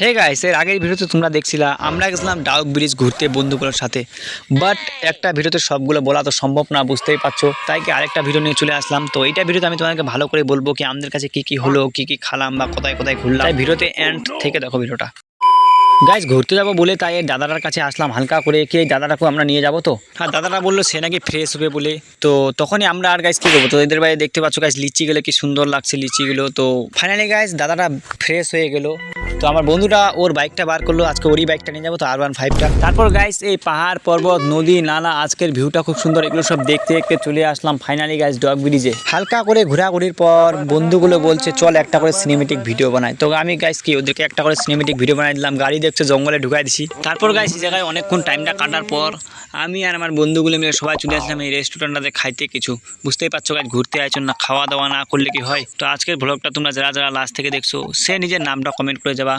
Hey guys, এর আগের ভিডিওতে তোমরা দেখছিলা আমরা গেছিলাম ডাউক ব্রিজ ঘুরতে বন্ধুগুলোর সাথে। বাট একটা ভিডিওতে সবগুলো বলা তো সম্ভব না, বুঝতেই পারছো, তাই কি আরেকটা ভিডিও নিয়ে চলে আসলাম। তো এইটা ভিডিওতে আমি তোমাদেরকে ভালো করে বলবো কি আমাদের কাছে কি কি হলো, কি কি খালাম বা কোথায় কোথায় ঘুরলাম। তাই ভিডিওতে এন্ড থেকে দেখো ভিডিওটা। গাইস ঘুরতে যাবো বলে তাই এই দাদাটার কাছে আসলাম হালকা করে, কি এই দাদাটাকে আমরা নিয়ে যাবো। তো আর দাদাটা বললো সে নাকি ফ্রেশ হবে বলে। তো তখনই আমরা আর গাইস কী করবো, তো এদের বাইরে দেখতে পাচ্ছ গাইস লিচিগুলো কি সুন্দর লাগছে লিচিগুলো। তো ফাইনালি গাইস দাদাটা ফ্রেশ হয়ে গেল। তো আমার বন্ধুটা ওর বাইকটা বার করলো, আজকে ওরই বাইকটা নিয়ে যাবো, তো R15টা। তারপর গাইস এই পাহাড় পর্বত নদী নালা আজকের ভিউটা খুব সুন্দর, এগুলো সব দেখতে দেখতে চলে আসলাম ফাইনালি গাইস ডাউক ব্রিজে। হালকা করে ঘোরাঘুরির পর বন্ধুগুলো বলছে চল একটা করে সিনেমেটিক ভিডিও বানাই। তো আমি গাইস কি ওদেরকে একটা করে সিনেমেটিক ভিডিও বানাই দিলাম, গাড়ি দেখছে জঙ্গলে ঢুকাই দিছি। তারপর গাইস এই জায়গায় অনেকক্ষণ টাইমটা কাটার পর আমি আর আমার বন্ধুগুলো মিলে সবাই চলে আসলাম এই রেস্টুরেন্টটাতে খাইতে। কিছু বুঝতেই পারছো গাইস, ঘুরতে আইছেন না, খাওয়া দাওয়া না করলে কি হয়। তো আজকের ব্লগটা তোমরা যারা যারা লাস্ট থেকে দেখছো সে নিজের নামটা কমেন্ট করে যাবা।